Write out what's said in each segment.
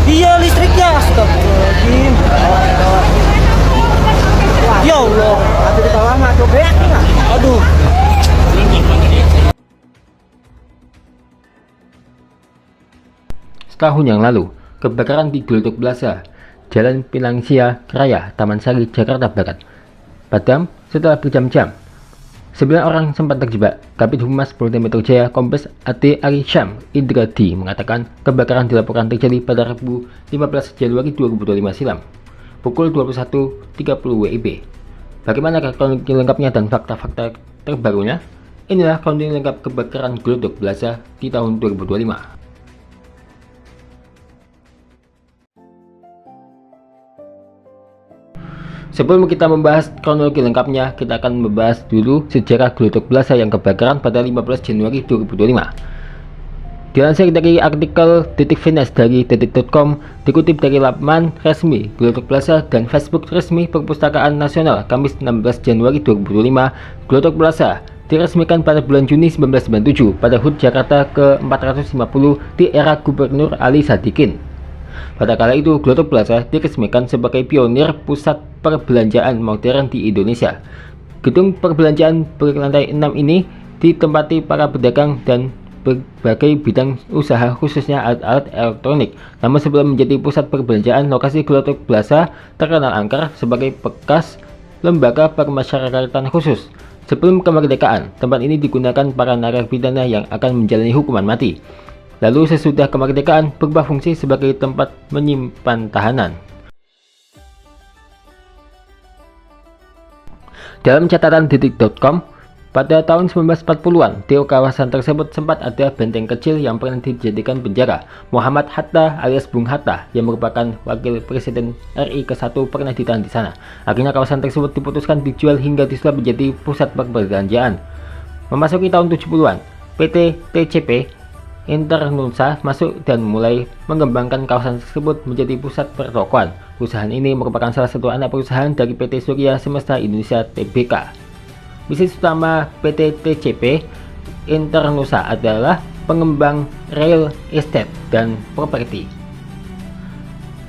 Iya listriknya, astagfirullahaladzim. Ya Allah, ada di bawah mah cobek nggak? Aduh. Setahun yang lalu, kebakaran di Glodok Plaza, Jalan Pinangsia Raya, Taman Sari, Jakarta Barat, padam setelah berjam-jam. 9 orang sempat terjebak. Kabid Humas Polda Metro Jaya Kombes AD Ari Syam Indradi mengatakan kebakaran dilaporkan terjadi pada Rabu 15 Januari 2025 silam, pukul 21.30 WIB. Bagaimana kronologi lengkapnya dan fakta-fakta terbarunya? Inilah kronologi lengkap kebakaran Glodok Plaza di tahun 2025. Sebelum kita membahas kronologi lengkapnya, kita akan membahas dulu sejarah Glodok Plaza yang kebakaran pada 15 Januari 2025. Dilansir dari artikel Detik Finance dari detik.com, dikutip dari laman resmi Glodok Plaza dan Facebook resmi Perpustakaan Nasional, Kamis 16 Januari 2025, Glodok Plaza diresmikan pada bulan Juni 1997 pada HUT Jakarta ke-450 di era Gubernur Ali Sadikin. Pada kala itu, Glodok Plaza diresmikan sebagai pionir pusat perbelanjaan modern di Indonesia. Gedung perbelanjaan berlantai 6 ini ditempati para pedagang dan berbagai bidang usaha, khususnya alat-alat elektronik. Namun sebelum menjadi pusat perbelanjaan, lokasi Glodok Plaza terkenal angker sebagai bekas lembaga permasyarakatan khusus. Sebelum kemerdekaan, tempat ini digunakan para narapidana yang akan menjalani hukuman mati. Lalu sesudah kemerdekaan berubah fungsi sebagai tempat menyimpan tahanan. Dalam catatan detik.com, pada tahun 1940-an, di kawasan tersebut sempat ada benteng kecil yang pernah dijadikan penjara. Muhammad Hatta alias Bung Hatta, yang merupakan wakil presiden RI ke-1, pernah ditahan di sana. Akhirnya kawasan tersebut diputuskan dijual hingga disulap menjadi pusat perbelanjaan. Memasuki tahun 70-an, PT TCP Internusa masuk dan mulai mengembangkan kawasan tersebut menjadi pusat pertokoan. Perusahaan ini merupakan salah satu anak perusahaan dari PT Surya Semesta Indonesia Tbk. Bisnis utama PT TCP Internusa adalah pengembang real estate dan properti.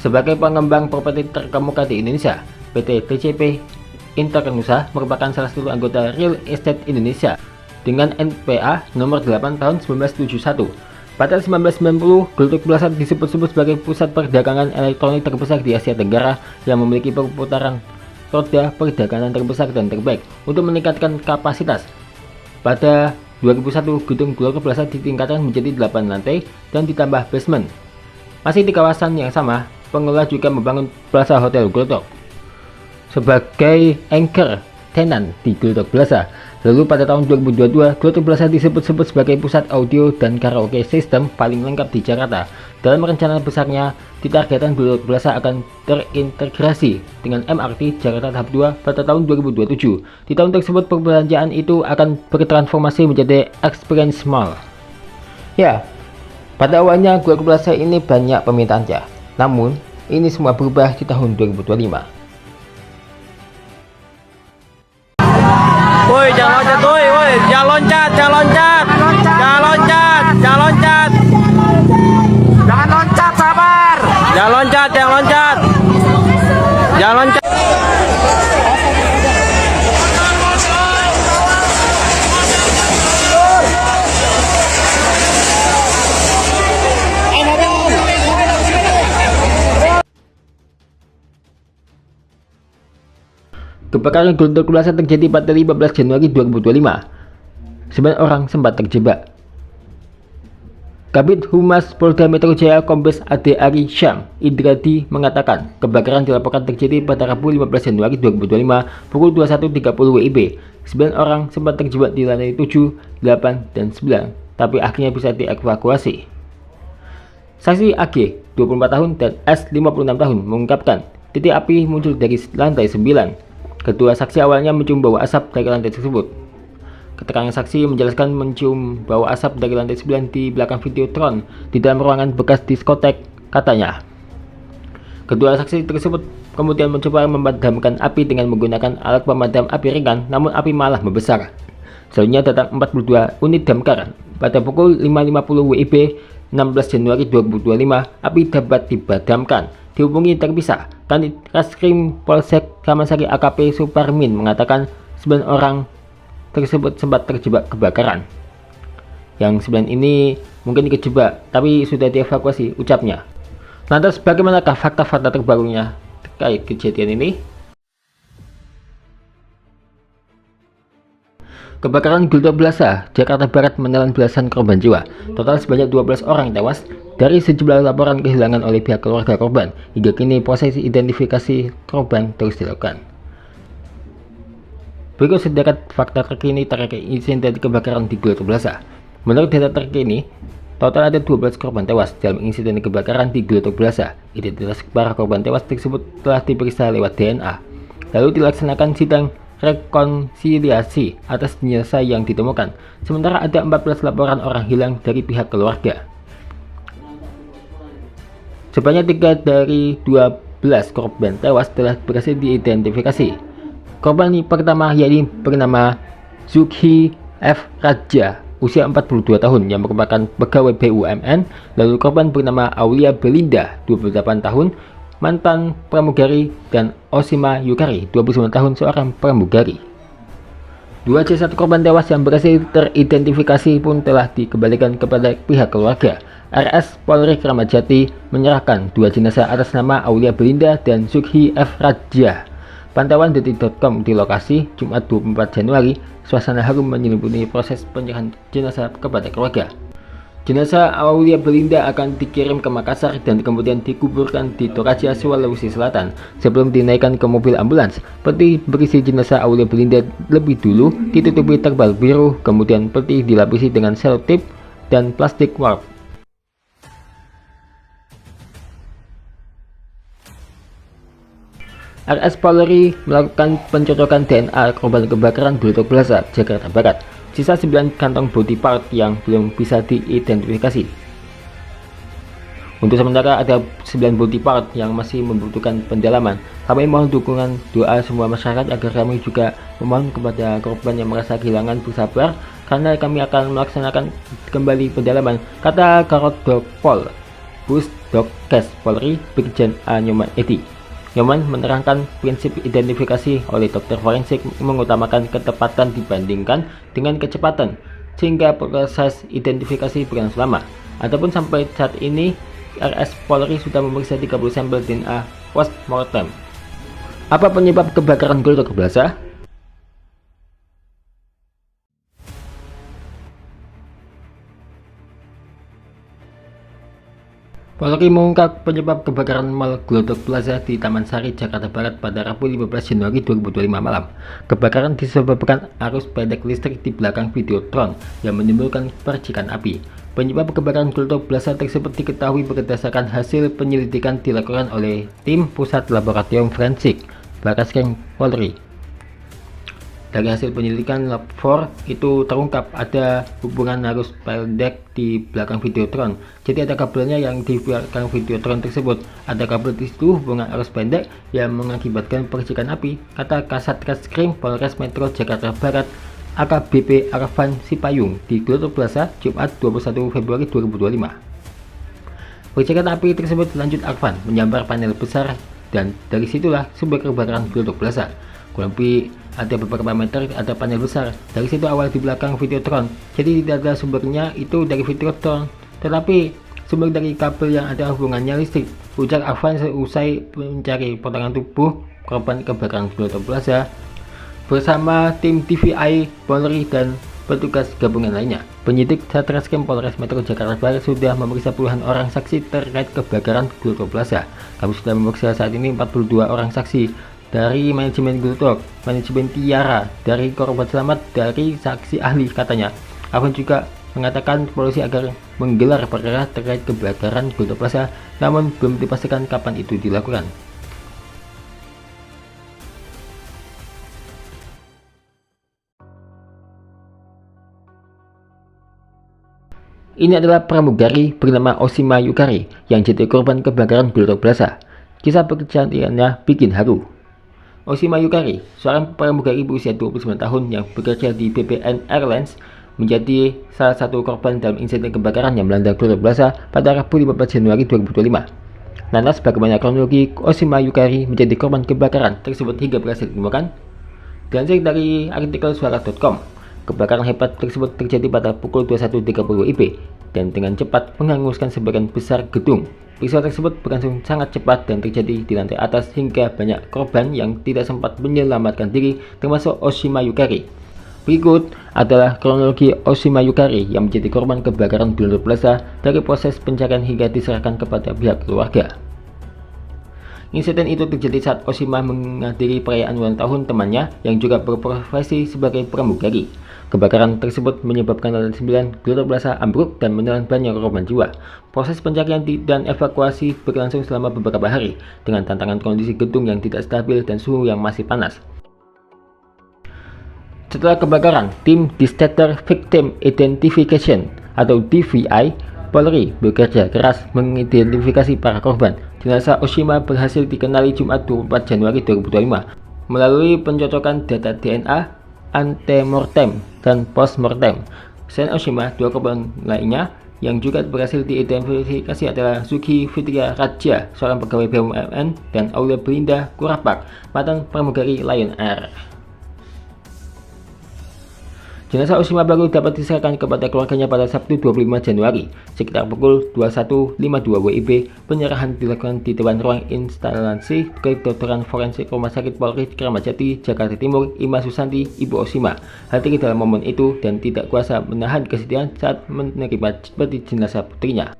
Sebagai pengembang properti terkemuka di Indonesia, PT TCP Internusa merupakan salah satu anggota Real Estate Indonesia dengan NPA nomor 8 tahun 1971. Pada 1990, Glodok Plaza disebut-sebut sebagai pusat perdagangan elektronik terbesar di Asia Tenggara yang memiliki perputaran roda perdagangan terbesar dan terbaik. Untuk meningkatkan kapasitas, pada 2001 gedung Glodok Plaza ditingkatkan menjadi 8 lantai dan ditambah basement. Masih di kawasan yang sama, pengelola juga membangun Plaza Hotel Glodok sebagai anchor tenant di Glodok Plaza. Lalu pada tahun 2022, Glodok Plaza disebut-sebut sebagai pusat audio dan karaoke sistem paling lengkap di Jakarta. Dalam rencana besarnya, ditargetkan Glodok Plaza akan terintegrasi dengan MRT Jakarta tahap 2 pada tahun 2027. Di tahun tersebut, perbelanjaan itu akan bertransformasi menjadi experience mall. Ya, pada awalnya Glodok Plaza ini banyak permintaannya. Namun, ini semua berubah di tahun 2025. Woi, jangan loncat, woi, jangan loncat, jangan loncat, jangan loncat, jangan loncat, jangan loncat, sabar, jangan loncat, jangan loncat, jangan loncat. Kebakaran Glodok Plaza terjadi pada 15 Januari 2025. 9 orang sempat terjebak. Kabid Humas Polda Metro Jaya Kombes AD Ari Syam Indradi mengatakan kebakaran dilaporkan terjadi pada Rabu 15 Januari 2025 pukul 21.30 WIB. 9 orang sempat terjebak di lantai 7, 8, dan 9, tapi akhirnya bisa dievakuasi. Saksi AG, 24 tahun, dan S, 56 tahun, mengungkapkan titik api muncul dari lantai 9. Kedua saksi awalnya mencium bau asap dari lantai tersebut. Keterangan saksi menjelaskan mencium bau asap dari lantai 9 di belakang Videotron di dalam ruangan bekas diskotek, katanya. Kedua saksi tersebut kemudian mencoba memadamkan api dengan menggunakan alat pemadam api ringan, namun api malah membesar. Selanjutnya datang 42 unit damkar. Pada pukul 5.50 WIB, 16 Januari 2025, api dapat dipadamkan. Dihubungi terpisah, Kanit Reskrim Polsek Ramasari AKP Suparmin mengatakan 9 orang tersebut sempat terjebak kebakaran. Yang 9 ini mungkin kejebak, tapi sudah dievakuasi, ucapnya. Lantas bagaimanakah fakta-fakta terbarunya terkait kejadian ini? Kebakaran Gultok Plaza, Jakarta Barat menelan belasan korban jiwa. Total sebanyak 12 orang tewas dari sejumlah laporan kehilangan oleh pihak keluarga korban. Hingga kini proses identifikasi korban terus dilakukan. Berikut sedikit fakta terkini terkait insiden kebakaran di Gultok Plaza. Menurut data terkini, total ada 12 korban tewas dalam insiden kebakaran di Gultok Plaza. Identitas para korban tewas tersebut telah diperiksa lewat DNA. Lalu dilaksanakan sidang rekonsiliasi atas jenazah yang ditemukan. Sementara ada 14 laporan orang hilang dari pihak keluarga. Sebanyak 3 dari 12 korban tewas telah berhasil diidentifikasi. Korban pertama yakni bernama Zukhi F. Raja, usia 42 tahun yang merupakan pegawai BUMN. Lalu korban bernama Aulia Belinda, 28 tahun, mantan pramugari, dan Osima Yukari, 29 tahun, seorang pramugari. 2 jasad korban tewas yang berhasil teridentifikasi pun telah dikembalikan kepada pihak keluarga. RS Polri Kramat Jati menyerahkan 2 jenazah atas nama Aulia Belinda dan Zukhi F. Raja. Pantauan detik.com di lokasi Jumat 24 Januari, suasana harum menyelimuti proses penyerahan jenazah kepada keluarga. Jenazah Aulia Belinda akan dikirim ke Makassar dan kemudian dikuburkan di Toraja, Sulawesi Selatan sebelum dinaikkan ke mobil ambulans. Peti berisi jenazah Aulia Belinda lebih dulu ditutupi terbal biru, kemudian peti dilapisi dengan selotip dan plastik warp. RS Polri melakukan pencocokan DNA korban kebakaran Gultok Plaza, Jakarta Barat. Sisa 9 kantong body part yang belum bisa diidentifikasi. Untuk sementara ada 9 body part yang masih membutuhkan pendalaman. Kami mohon dukungan doa semua masyarakat agar kami juga memohon kepada korban yang merasa kehilangan bersabar karena kami akan melaksanakan kembali pendalaman, kata Karodokpol Pusdokes Polri Brigjen A. Nyoman Edi. Nyoman menerangkan prinsip identifikasi oleh dokter forensik mengutamakan ketepatan dibandingkan dengan kecepatan, sehingga proses identifikasi berlangsung lama. Adapun sampai saat ini, RS Polri sudah memeriksa 30 sampel DNA post mortem. Apa penyebab kebakaran Gultok Plaza? Polri mengungkap penyebab kebakaran Mall Gultok Plaza di Taman Sari, Jakarta Barat pada Rabu 15 Januari 2025 malam. Kebakaran disebabkan arus pendek listrik di belakang Videotron yang menimbulkan percikan api. Penyebab kebakaran Gultok Plaza tersebut diketahui berdasarkan hasil penyelidikan dilakukan oleh tim Pusat Laboratorium Forensik Barreskrim Polri. Dari hasil penyelidikan Lab 4 itu terungkap ada hubungan arus pendek di belakang Videotron. Jadi ada kabelnya yang di belakang Videotron tersebut. Ada kabel di situ hubungan arus pendek yang mengakibatkan percikan api, kata Kasat Reskrim Polres Metro Jakarta Barat AKBP Arfan Sipayung di Gultok Plaza Jumat 21 Februari 2025. Percikan api tersebut lanjut Arfan menyambar panel besar dan dari situlah sumber kebakaran Gultok Plaza. Kurang lebih ada beberapa meter ada panel besar. Dari situ awal di belakang Videotron. Jadi tidak ada sumbernya itu dari Videotron, tetapi sumber dari kabel yang ada hubungannya listrik, ujar Arfan seusai mencari potongan tubuh korban kebakaran Gultok Plaza bersama tim TVI Polri dan petugas gabungan lainnya. Penyidik Satreskrim Polres Metro Jakarta Barat sudah memeriksa puluhan orang saksi terkait kebakaran Gultok Plaza. Kami sudah memeriksa saat ini 42 orang saksi dari manajemen Gultok, manajemen Tiara, dari korban selamat, dari saksi ahli, katanya. Arfan juga mengatakan polisi agar menggelar perkara terkait kebakaran Gultok Plaza, namun belum dipastikan kapan itu dilakukan. Ini adalah pramugari bernama Osima Yukari yang jadi korban kebakaran Gultok Plaza. Kisah pekerjaannya bikin haru. Osima Yukari, seorang pramugari berusia 29 tahun yang bekerja di BPN Airlines, menjadi salah satu korban dalam insiden kebakaran yang melanda Glorab Plaza pada Rabu 15 Januari 2025. Lantas bagaimana kronologi Oshima Yukari menjadi korban kebakaran tersebut hingga berhasil ditemukan? Dilansir dari artikel suara.com, kebakaran hebat tersebut terjadi pada pukul 21.30 WIB dan dengan cepat menghanguskan sebagian besar gedung. Peristiwa tersebut berlangsung sangat cepat dan terjadi di lantai atas hingga banyak korban yang tidak sempat menyelamatkan diri, termasuk Oshima Yukari. Berikut adalah kronologi Oshima Yukari yang menjadi korban kebakaran Glorab Plaza dari proses pencarian hingga diserahkan kepada pihak keluarga. Insiden itu terjadi saat Oshima menghadiri perayaan ulang tahun temannya yang juga berprofesi sebagai pramugari. Kebakaran tersebut menyebabkan lantai 9 Glorab Plaza ambruk dan menelan banyak korban jiwa. Proses pencarian dan evakuasi berlangsung selama beberapa hari dengan tantangan kondisi gedung yang tidak stabil dan suhu yang masih panas. Setelah kebakaran, tim Disaster Victim Identification atau DVI Polri bekerja keras mengidentifikasi para korban. Jenazah Oshima berhasil dikenali Jumat 24 Januari 2025 melalui pencocokan data DNA, antemortem, dan postmortem. Selain Oshima, dua korban lainnya yang juga berhasil diidentifikasi adalah Sugi Fitria Raja, seorang pegawai BUMN, dan Aulia Belinda Kurapak, mantan pramugari Lion Air. Jenazah Oshima baru dapat diserahkan kepada keluarganya pada Sabtu 25 Januari sekitar pukul 21.52 WIB. Penyerahan dilakukan di Dewan Ruang Instalasi Kedokteran Forensik Rumah Sakit Polri Kramat Jati, Jakarta Timur. Ima Susanti, ibu Oshima, hadir dalam momen itu dan tidak kuasa menahan kesedihan saat menerima peti jenazah putrinya.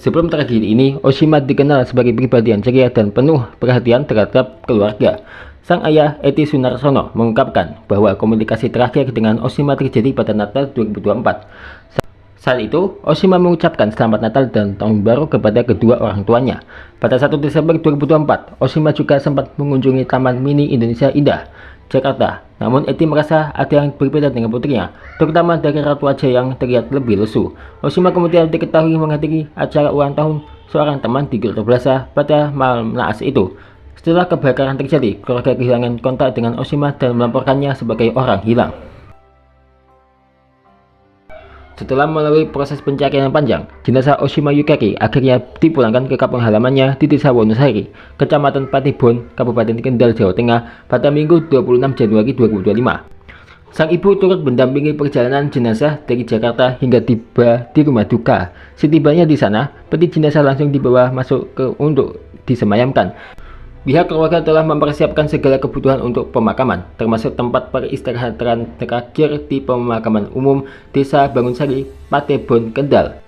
Sebelum tragedi ini, Oshima dikenal sebagai pribadi yang ceria dan penuh perhatian terhadap keluarga. Sang ayah, Eti Sunarsono, mengungkapkan bahwa komunikasi terakhir dengan Oshima terjadi pada Natal 2024. Saat itu, Oshima mengucapkan selamat Natal dan Tahun Baru kepada kedua orang tuanya. Pada 1 Desember 2024, Oshima juga sempat mengunjungi Taman Mini Indonesia Indah, Jakarta. Namun Eti merasa ada yang berbeda dengan putrinya, terutama dari raut wajah yang terlihat lebih lesu. Oshima kemudian diketahui menghadiri acara ulang tahun seorang teman di Glorab Plaza pada malam naas itu. Setelah kebakaran terjadi, keluarga kehilangan kontak dengan Oshima dan melaporkannya sebagai orang hilang. Setelah melalui proses pencarian yang panjang, jenazah Oshima Yukari akhirnya dipulangkan ke kampung halamannya di Desa Wonosari, Kecamatan Patibon, Kabupaten Kendal, Jawa Tengah pada Minggu 26 Januari 2025. Sang ibu turut mendampingi perjalanan jenazah dari Jakarta hingga tiba di rumah duka. Setibanya di sana, peti jenazah langsung dibawa masuk untuk disemayamkan. Pihak keluarga telah mempersiapkan segala kebutuhan untuk pemakaman, termasuk tempat peristirahatan terakhir di pemakaman umum Desa Bangunsari, Patibon, Kendal.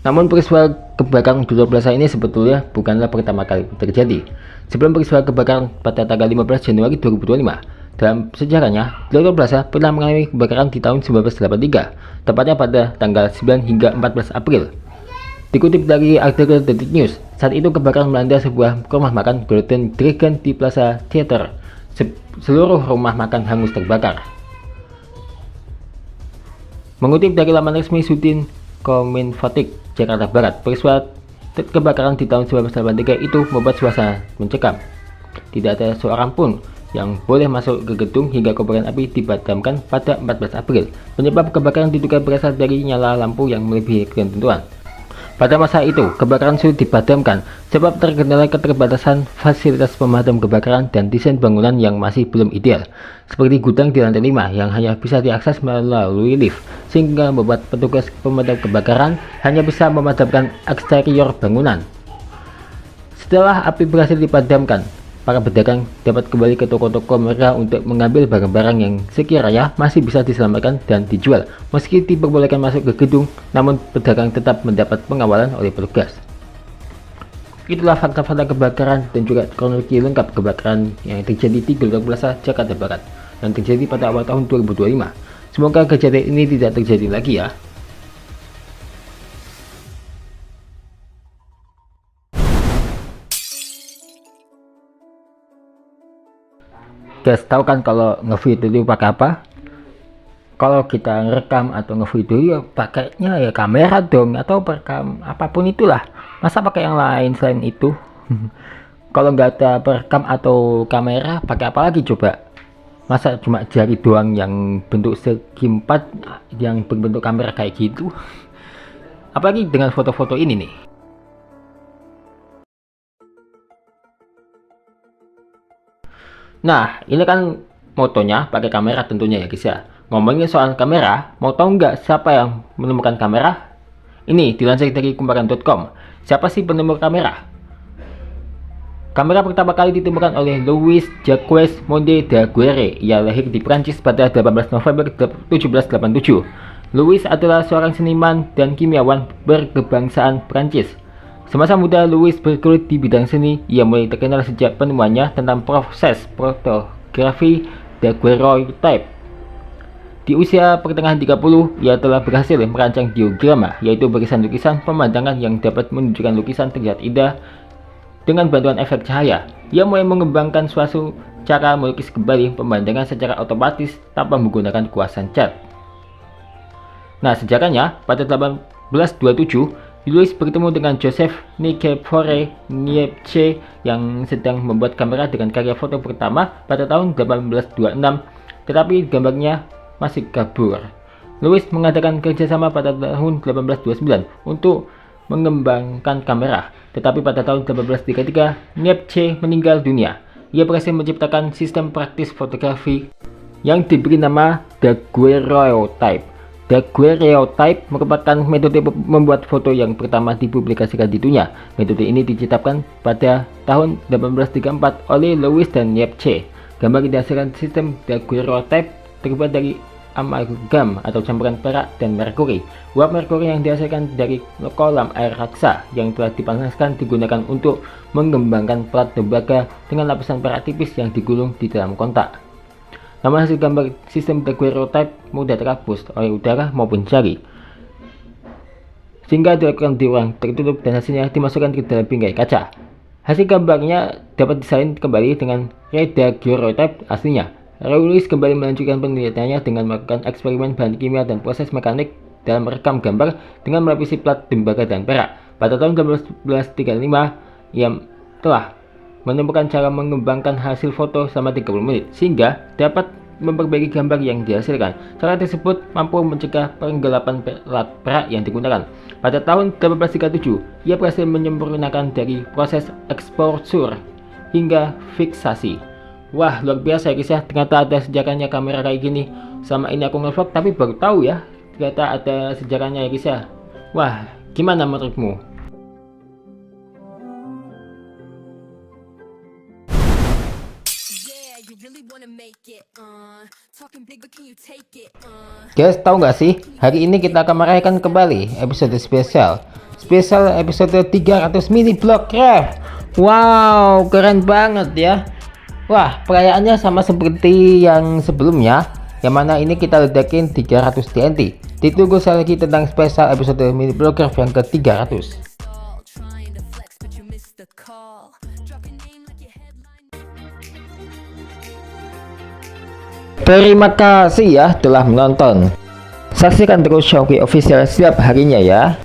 Namun peristiwa kebakaran Glorab Plaza ini sebetulnya bukanlah pertama kali terjadi. Sebelum peristiwa kebakaran pada tanggal 15 Januari 2025, dalam sejarahnya, Glorab Plaza pernah mengalami kebakaran di tahun 1983, tepatnya pada tanggal 9 hingga 14 April. Dikutip dari artikel Detik News, saat itu kebakaran melanda sebuah rumah makan Golden Dragon di Plaza Theater. Seluruh rumah makan hangus terbakar. Mengutip dari laman resmi Sudin Kominfotik Jakarta Barat, peristiwa kebakaran di tahun 1983 itu membuat suasana mencekam. Tidak ada seorang pun yang boleh masuk ke gedung hingga kobaran api dipadamkan pada 14 April. Penyebab kebakaran diduga berasal dari nyala lampu yang melebihi ketentuan. Pada masa itu, kebakaran sulit dipadamkan sebab terkendala keterbatasan fasilitas pemadam kebakaran dan desain bangunan yang masih belum ideal, seperti gudang di lantai 5 yang hanya bisa diakses melalui lift, sehingga membuat petugas pemadam kebakaran hanya bisa memadamkan eksterior bangunan. Setelah api berhasil dipadamkan, para pedagang dapat kembali ke toko-toko mereka untuk mengambil barang-barang yang sekiranya masih bisa diselamatkan dan dijual. Meski diperbolehkan masuk ke gedung, namun pedagang tetap mendapat pengawalan oleh petugas. Itulah fakta-fakta kebakaran dan juga kronologi lengkap kebakaran yang terjadi di Glorab Plaza, Jakarta Barat, yang terjadi pada awal tahun 2025. Semoga kejadian ini tidak terjadi lagi ya. Guys, tahu kan kalau ngevideo itu pakai apa? Kalau kita ngerekam atau ngevideo ya pakainya ya kamera dong, atau perekam apapun itulah. Masa pakai yang lain selain itu? Kalau nggak ada perekam atau kamera, pakai apa lagi coba? Masa cuma jari doang yang bentuk segi 4 yang berbentuk kamera kayak gitu? Apalagi dengan foto-foto ini nih. Nah, ini kan motonya pakai kamera tentunya ya guys ya. Ngomongin soal kamera, mau tahu nggak siapa yang menemukan kamera? Ini dilansir dari kumparan.com. Siapa sih penemu kamera? Kamera pertama kali ditemukan oleh Louis Jacques Monde Daguerre. Ia lahir di Prancis pada 18 November 1787. Louis adalah seorang seniman dan kimiawan berkebangsaan Prancis. Semasa muda, Louis bergelut di bidang seni. Ia mulai terkenal sejak penemuannya tentang proses fotografi daguerreotype. Di usia pertengahan 30, ia telah berhasil merancang diagrama, yaitu barisan lukisan pemandangan yang dapat menunjukkan lukisan terlihat indah dengan bantuan efek cahaya. Ia mulai mengembangkan suatu cara melukis kembali pemandangan secara otomatis tanpa menggunakan kuasan cat. Nah, sejarahnya pada 1827, Louis bertemu dengan Joseph Nicephore Niepce yang sedang membuat kamera dengan karya foto pertama pada tahun 1826, tetapi gambarnya masih kabur. Louis mengadakan kerjasama pada tahun 1829 untuk mengembangkan kamera, tetapi pada tahun 1833 Niepce meninggal dunia. Ia berhasil menciptakan sistem praktis fotografi yang diberi nama daguerreotype. Daguerreotype merupakan metode membuat foto yang pertama dipublikasikan di dunia. Metode ini diciptakan pada tahun 1834 oleh Louis dan Niepce. Gambar yang dihasilkan sistem daguerreotype terbuat dari amalgam atau campuran perak dan merkuri. Uap merkuri yang dihasilkan dari kolam air raksa yang telah dipanaskan digunakan untuk mengembangkan plat tembaga dengan lapisan perak tipis yang digulung di dalam kontak. Namun hasil gambar sistem daguerreotype mudah terhapus oleh udara maupun jari, sehingga dilakukan di ruang tertutup dan hasilnya dimasukkan ke dalam bingkai kaca. Hasil gambarnya dapat disalin kembali dengan daguerreotype aslinya. Louis kembali melanjutkan penelitiannya dengan melakukan eksperimen bahan kimia dan proses mekanik dalam merekam gambar dengan melapisi plat tembaga dan perak. Pada tahun 1835, ia telah menemukan cara mengembangkan hasil foto selama 30 menit sehingga dapat memperbaiki gambar yang dihasilkan. Cara tersebut mampu mencegah penggelapan plat perak yang digunakan. Pada tahun 1837, ia berhasil menyempurnakan dari proses exposure hingga fiksasi. Wah, luar biasa ya guys ya, ternyata ada sejarahnya kamera kayak gini. Sama ini aku ngevlog tapi baru tahu ya, ternyata ada sejarahnya ya guys ya. Wah, gimana menurutmu? Guys, tahu nggak sih, hari ini kita akan merayakan kembali episode spesial episode 300 mini block craft. Wow, keren banget ya. Wah, perayaannya sama seperti yang sebelumnya, yang mana ini kita ledakin 300 TNT. Ditunggu sekali lagi tentang spesial episode mini blogger yang ke-300. Terima kasih ya telah menonton. Saksikan terus Showkey Official setiap harinya ya.